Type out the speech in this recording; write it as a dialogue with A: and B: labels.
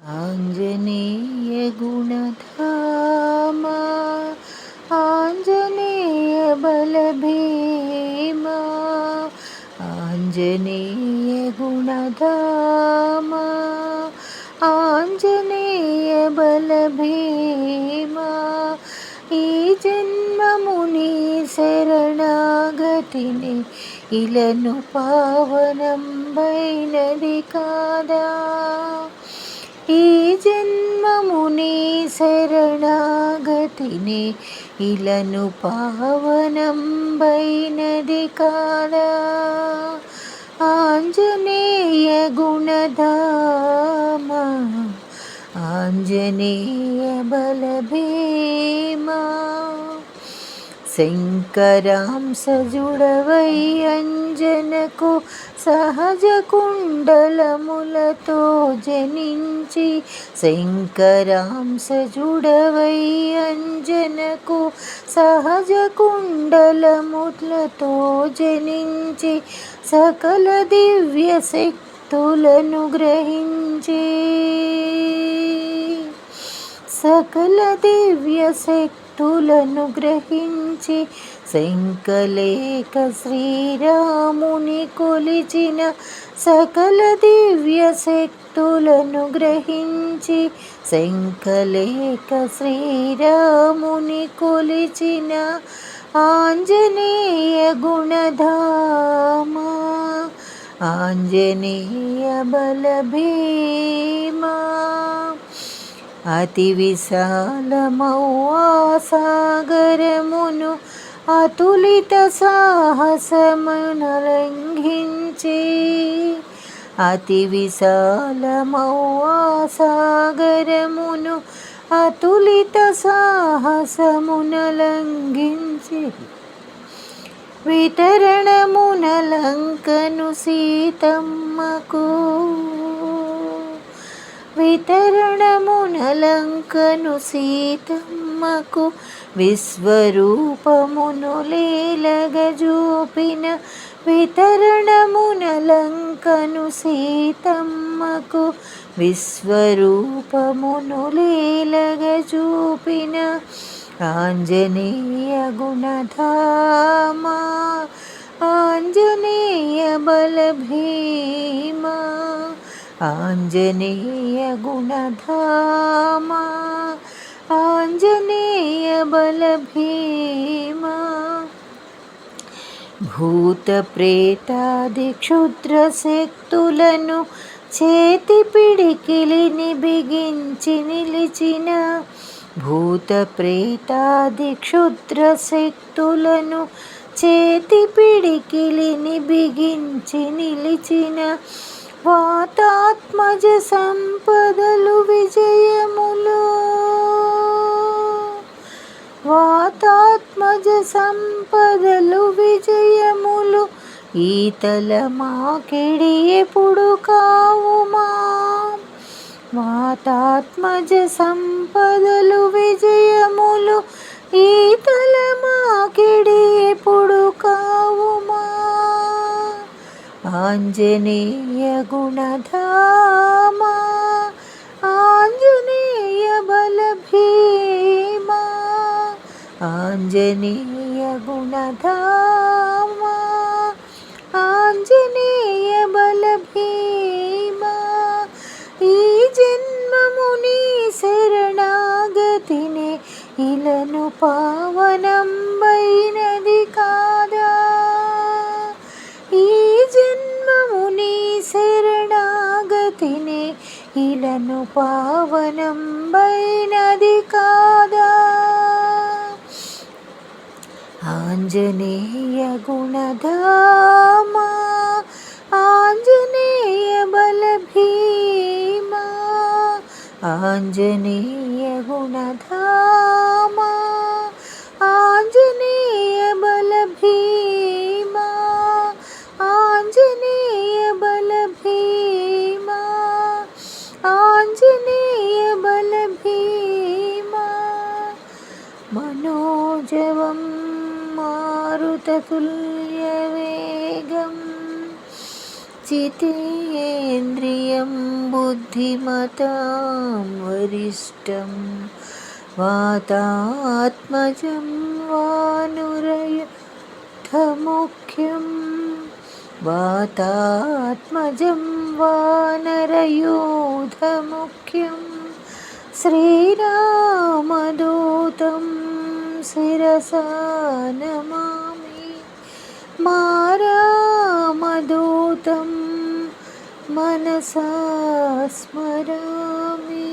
A: ఆంజనేయ గుణధామ ఆంజనేయ బలభీమా ఆంజనేయ గుణధామ ఆంజనేయ బలభీమా ఈ జన్మముని శరణాగతిని ఇలను పావనంబైనది కాదా ఈ జన్మముని శరణాగతిని ఇలను పావనంబైనది కాదా ఆంజనేయ గుణధామ ఆంజనేయ బలభీమా శంకరాంశజుడవై అంజనకు సహజ కుండలములతో జనించి శంకరాంశజుడవై అంజనకు సహజ కుండలములతో జనించి సకల దివ్య శక్తులను గ్రహించి సకల దివ్య శక్తులను గ్రహించి శంకలేక శ్రీరాముని కొలిచిన సకల దివ్య శక్తులను గ్రహించి శంకలేక శ్రీరాముని కొలిచిన ఆంజనేయ గుణధామ ఆంజనేయ బలభీమా అతి విశాలమౌ ఆ సాగరమును అతులిత సాహసమునలంఘించి అతి విశాలమౌ ఆ సాగరమును అతులిత సాహసమునలంఘించి వితరణమున లంకను సీతమ్మకు వితరణమున లంకను సీతమ్మకు విశ్వరూపమును లీలగజూపిన వితరణమున లంకను సీతమ్మకు విశ్వరూపమును లీలగజూపిన ఆంజనేయ గుణధామ ఆంజనేయ బలభీమా ఆంజనేయ గుణధామ ఆంజనేయ బలభీమా భూత ప్రేతాది క్షుద్ర శక్తులను చేతి పిడికిలిని బిగించి నిలిచిన భూత ప్రేతాది క్షుద్ర శక్తులను చేతి పిడికిలిని బిగించి నిలిచిన వాతాత్మజ సంపదలు విజయములు వాతాత్మజ సంపదలు విజయములు ఈతల మాకిడి ఎప్పుడు కావుమా వాతాత్మజ సంపదలు విజయములు ఈతల మాకిడి ఎప్పుడు కావుమా ఆంజనేయ గుణధామ ఆంజనేయ బలభీమా ఆంజనేయ గుణధామ ఆంజనేయ బలభీమా ఈ జన్మముని శరణాగతిని ఇలను పావనంబైనది కాదా ఈ జన్మముని శరణాగతిని ఇలను పావనంబైనది కాదా ఆంజనేయ గుణధామ ఆంజనేయ బలభీమా ఆంజనేయ గుణధామ ఆంజనేయ బలభీమా ఆంజనేయ బలభీమా ఆంజనేయ బలభీమా మనోజవం మారుతతుల్యవేగం జితేంద్రియం बुद्धिमतां वरिष्ठं वातात्मजं वानुरयुधमुख्यं वातात्मजं वानरयूथमुख्यं श्रीरामदूतं शिरसा नमामि मारामदूतं मनसा स्मरामि।